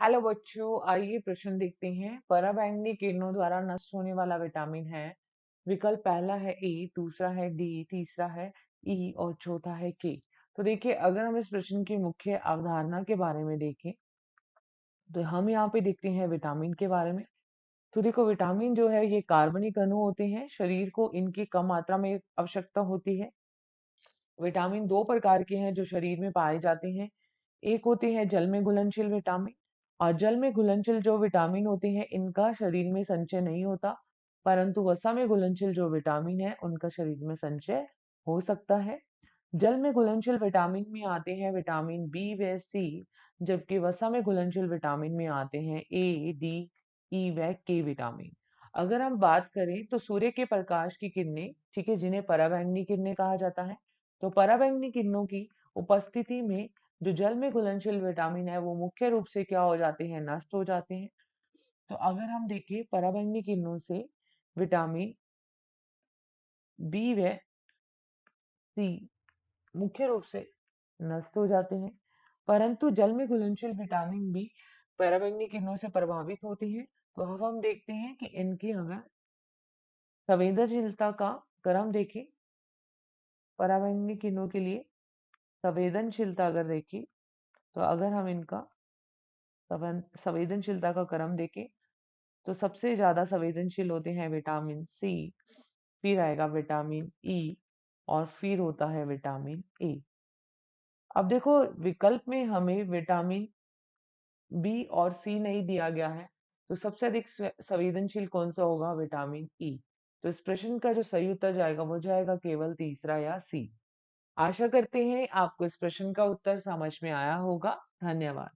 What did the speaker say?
Hello बच्चों, आइए प्रश्न देखते हैं। पराबैंगनी किरणों द्वारा नष्ट होने वाला विटामिन है। विकल्प पहला है ए, दूसरा है डी, तीसरा है ई और चौथा है के। तो देखिए, अगर हम इस प्रश्न की मुख्य अवधारणा के बारे में देखें तो हम यहाँ पे देखते हैं विटामिन के बारे में। तो देखो, विटामिन जो है ये कार्बनिक अणु होते हैं। शरीर को इनकी कम मात्रा में आवश्यकता होती है। विटामिन दो प्रकार के हैं जो शरीर में पाए जाते हैं। एक होते हैं जल में घुलनशील विटामिन, और जल में घुलनशील जो विटामिन होते हैं इनका शरीर में संचय नहीं होता, परंतु वसा में घुलनशील जो विटामिन है उनका शरीर में संचय हो सकता है। जल में घुलनशील विटामिन में आते हैं विटामिन बी व सी, जबकि वसा में घुलनशील विटामिन में आते हैं ए, डी, ई व के विटामिन। अगर हम बात करें तो सूर्य के प्रकाश की किरणें, ठीक है, जिन्हें पराबैंगनी किरणें कहा जाता है, तो पराबैंगनी किरणों की उपस्थिति में जो जल में घुलनशील विटामिन है वो मुख्य रूप से क्या हो जाते हैं, नष्ट हो जाते हैं। तो अगर हम देखें पराबैंगनी किरणों से विटामिन बी व सी मुख्य रूप से नष्ट हो जाते हैं, परंतु जल में घुलनशील विटामिन भी पराबैंगनी किरणों से प्रभावित होते हैं। तो अब हम देखते हैं कि इनकी अगर संवेदनशीलता का क्रम देखें, पराबैंगनी किरणों के लिए संवेदनशीलता अगर देखें, तो अगर हम इनका संवेदनशीलता का क्रम देखें तो सबसे ज्यादा संवेदनशील होते हैं विटामिन सी, फिर आएगा विटामिन ई और फिर होता है विटामिन ए। अब देखो, विकल्प में हमें विटामिन बी और सी नहीं दिया गया है, तो सबसे अधिक संवेदनशील कौन सा होगा, विटामिन ई। तो इस प्रश्न का जो सही उत्तर जाएगा वो जाएगा केवल तीसरा या सी। आशा करते हैं आपको इस प्रश्न का उत्तर समझ में आया होगा। धन्यवाद।